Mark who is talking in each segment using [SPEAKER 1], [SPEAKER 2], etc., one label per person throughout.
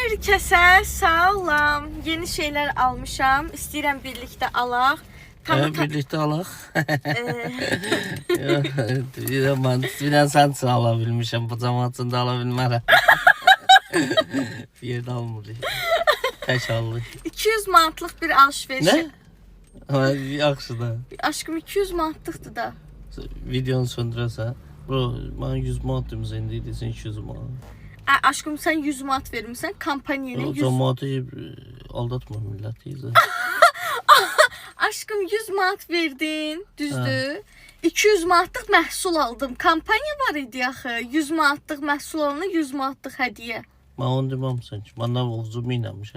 [SPEAKER 1] Hər kəsə salam. Yeni şeylər almışam. İstəyirəm birlikdə alaq.
[SPEAKER 2] Birlikte alaq. Ben sen için alabilmişim. Bu cemaatini de alabilmərəm. Bir yerdə almırıq. Tək alırıq.
[SPEAKER 1] 200 manatlıq bir alışveriş.
[SPEAKER 2] Ne? Yaxşı da.
[SPEAKER 1] Aşkım 200 manatlıqdır da.
[SPEAKER 2] Videonu söndürəsən. Bro, bana 100 manat demişsən, indi deyirsən 200 manat.
[SPEAKER 1] Aşkım sən 100 manat vermişsən kampaniyaya 100.
[SPEAKER 2] Cemaatı aldatma milləti.
[SPEAKER 1] Aşkım 100 manat verdin, düzdür? 200 manatlıq məhsul aldım. Kampaniya var idi axı. 100 manatlıq məhsul alana 100 manatlıq hədiyyə.
[SPEAKER 2] Mən onu deməmsən ki, məndən ovzum inəmiş.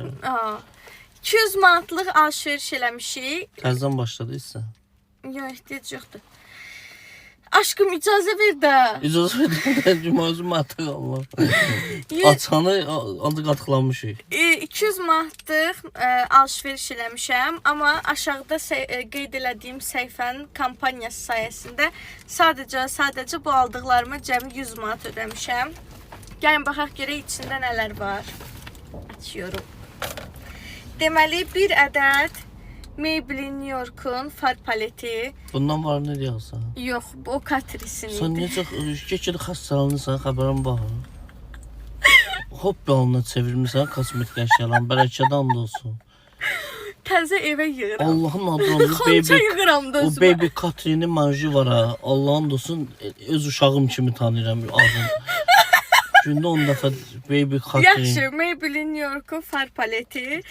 [SPEAKER 1] 200 manatlıq alışveriş eləmişik.
[SPEAKER 2] Təzdən başladıysa.
[SPEAKER 1] Yox, ehtiyac yoxdur. Aşkım icazə ver də.
[SPEAKER 2] İcazə verdim, cümazım artıq Allah. Açanı ancaq qatıqlanmışıq.
[SPEAKER 1] 200 manatlıq alışveriş eləmişəm, amma aşağıda qeyd elədiyim səhifənin kampaniyası sayəsində sadəcə bu aldıqlarıma cəmi 100 manat ödəmişəm. Gəlin baxaq görək içində nələr var. Açıyorum. Deməli bir ədəd Maybelline New York'un far paleti.
[SPEAKER 2] Bundan var ne diyorsan?
[SPEAKER 1] Yox, bu o Catrice'in
[SPEAKER 2] Sen
[SPEAKER 1] idi.
[SPEAKER 2] necə keçid xəstələnirsən, xəbərin var. Hop yoluna çevirmişsən kosmetik əşyalarını, bərəkədən də olsun.
[SPEAKER 1] Təzə evə yığıram.
[SPEAKER 2] Allahın adını
[SPEAKER 1] Xonça yığıram da
[SPEAKER 2] o
[SPEAKER 1] özümə.
[SPEAKER 2] baby Catrice'nin manjı var ha. Allahın olsun öz uşağım kimi tanıyıram adını. Gündə 10 dəfə baby Catrice.
[SPEAKER 1] Yaxşı, Maybelline New York'un far paleti.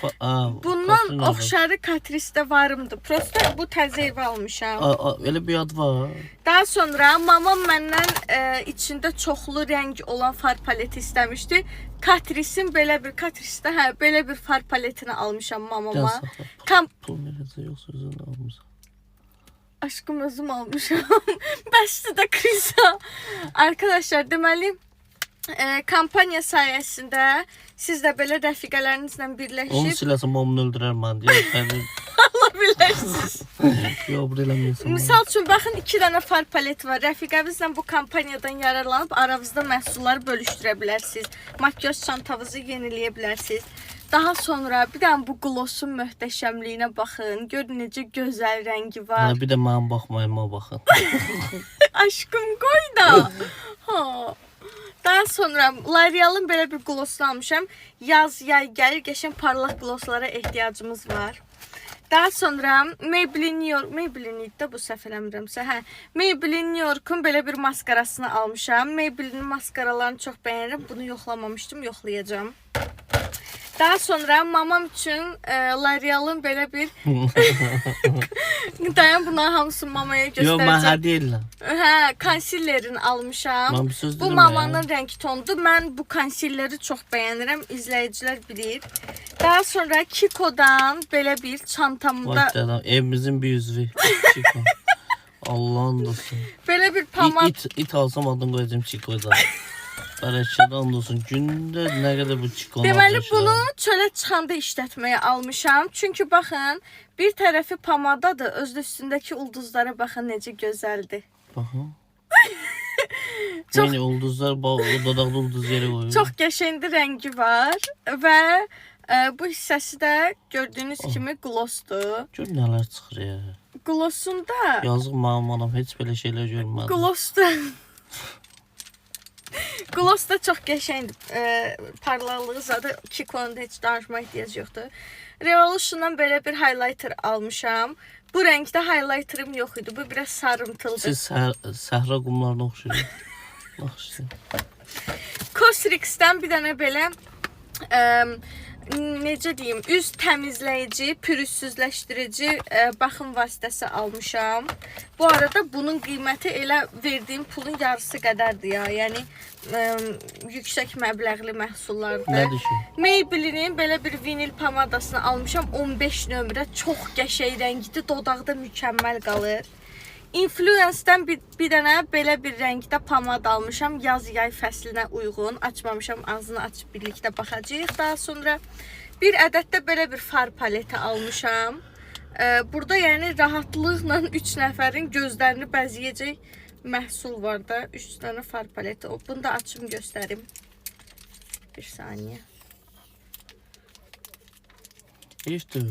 [SPEAKER 1] Bundan oxşarı Catrice'də varımdı. Prosta bu təzə evə almışam.
[SPEAKER 2] Elə bir ad var.
[SPEAKER 1] Daha sonra mamam məndən içində çoxlu rəng olan far paleti istəmişdi. Catrice'in belə bir far paletini almışam mamama.
[SPEAKER 2] Pul neresi yoksa özünü almışsın.
[SPEAKER 1] Aşkım özüm almışam. Bəsdir də Krisa. Arkadaşlar deməli kampaniya sayəsində siz də belə rəfiqələrinizlə
[SPEAKER 2] Onu
[SPEAKER 1] birləşib
[SPEAKER 2] siləsən, mamını öldürər mən deyə.
[SPEAKER 1] ala bilərsiniz.
[SPEAKER 2] Yox, bu eləməyəsən.
[SPEAKER 1] Misal üçün baxın 2 dənə far paleti var. Rəfiqəvizlə bu kampaniyadan yararlanıb aranızda məhsulları bölüşdürə bilərsiniz. Makyaj çantanızı yeniləyə bilərsiniz. Daha sonra bir dənə bu glossun möhtəşəmliyinə baxın. Görün necə gözəl rəngi var.
[SPEAKER 2] Bir də mənim baxmayıma baxın.
[SPEAKER 1] Aşkım qoy da. Ha. Daha sonra L'Oreal'ın belə bir glossunu almışam. Yaz, yay gəlir, qəşəng parlaq glosslara ehtiyacımız var. Daha sonra Maybelline idi də bu səhv eləmirəmsə. Maybelline New York'un belə bir maskarasını almışam. Maybelline maskaralarını çox bəyənirəm. Bunu yoxlamamışdım, yoxlayacağam. Daha sonra mamam üçün L'Oreal'ın belə bir dayan bunların hamısını mamaya göstərəcəm.
[SPEAKER 2] Yox, mən hədiyyə eləm.
[SPEAKER 1] Konsilerini almışam.
[SPEAKER 2] Mən bir söz
[SPEAKER 1] Bu
[SPEAKER 2] deyirəm
[SPEAKER 1] mamanın rəngi tonudur. Mən bu konsilleri çox bəyənirəm. İzləyicilər bilir. Daha sonra Kiko'dan belə bir çantamda
[SPEAKER 2] evimizin bir üzvü. Çiko. Allah'ın olsun.
[SPEAKER 1] belə bir pamad.
[SPEAKER 2] İt alsam adını qoyacağım Çiko'dan. Bərəkədən olsun. Gündə nə qədər bu Çiko'nu
[SPEAKER 1] Deməli bunu çölə çıxanda işlətməyə almışam. Çünki baxın, bir tərəfi pamadadır. Özdə üstündəki ulduzlara baxın necə gözəldir.
[SPEAKER 2] Baxın. Yəni ulduzlar dodaqda ulduz yeri qoyur.
[SPEAKER 1] Çox qəşəngli rəngi var və bu hissəsi də gördüyünüz kimi glossdur.
[SPEAKER 2] Gör nələr çıxır ya.
[SPEAKER 1] Glossunda
[SPEAKER 2] Yazıq mənim anam heç belə şeylər görmədi.
[SPEAKER 1] Gloss da çox qəşəngdir. Parlaqlığı zaten Kiko'nun da heç danışma ehtiyac yoxdur. Revolution'dan belə bir highlighter almışam. Bu rəngdə highlighterım yox idi. Bu biraz sarımtıldır.
[SPEAKER 2] Siz səhra qumlarına oxşuyur. Yaxşı.
[SPEAKER 1] Cosrx'dən bir dənə belə necə deyim, üz təmizləyici, pürüzsüzləşdirici baxım vasitəsi almışam. Bu arada bunun qiyməti elə verdiyim pulun yarısı qədərdir ya. Yəni yüksək məbləğli məhsullardır.
[SPEAKER 2] Nədir ki?
[SPEAKER 1] Maybelline'in belə bir vinil pamadasını almışam. 15 nömrə, çox qəşəng rəngidir, dodaqda mükəmməl qalır. Influence'dən bir dənə belə bir rəngdə pamad almışam. Yaz-yay fəslinə uyğun. Açmamışam, ağzını açıb birlikdə baxacağıq. Daha sonra bir ədəd də belə bir far paleti almışam. Burada yəni rahatlıqla 3 nəfərin gözlərini bəzəyəcək məhsul var da. 3 dənə far paleti. Bunu da açım göstərim. Bir saniyə.
[SPEAKER 2] Heyfdir.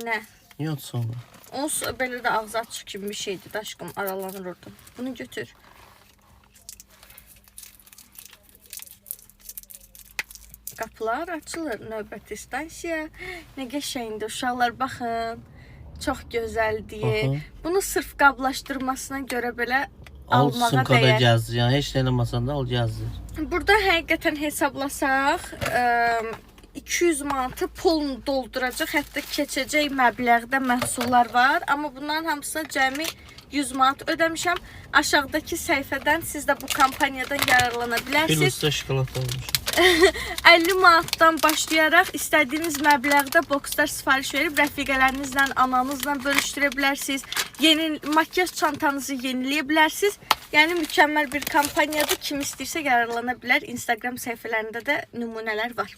[SPEAKER 1] Nə?
[SPEAKER 2] Niyə atsana?
[SPEAKER 1] Onsuz belə də ağzı açıq kimi bir şeydir də aşkım, aralanır orada. Bunu götür. Qapılar açılır, növbəti stansiya. Nə qəşəngdir, uşaqlar baxın. Çox gözəldir.
[SPEAKER 2] Aha.
[SPEAKER 1] Bunu sırf qablaşdırmasına görə belə
[SPEAKER 2] Al
[SPEAKER 1] almağa
[SPEAKER 2] sumkada
[SPEAKER 1] dəyər.
[SPEAKER 2] gəzdir. Yəni heç nə eləməsən də al gəzdir.
[SPEAKER 1] Burada həqiqətən hesablasaq 200 manatı pulunu dolduracaq, hətta keçəcək məbləğdə məhsullar var. Amma bunların hamısına cəmi 100 manat ödəmişəm. Aşağıdakı səhifədən siz də bu kampaniyadan yararlana
[SPEAKER 2] Bir
[SPEAKER 1] bilərsiniz.
[SPEAKER 2] usta şokolad almışam.
[SPEAKER 1] 50 manatdan başlayaraq istədiyiniz məbləğdə bokslar sifariş verib rəfiqələrinizlə, ananızla bölüşdürə bilərsiniz. Yeni makyaj çantanızı yeniləyə bilərsiniz. Yəni mükəmməl bir kampaniyadır. Kim istəyirsə yararlana bilər. Instagram səhifələrində də nümunələr var.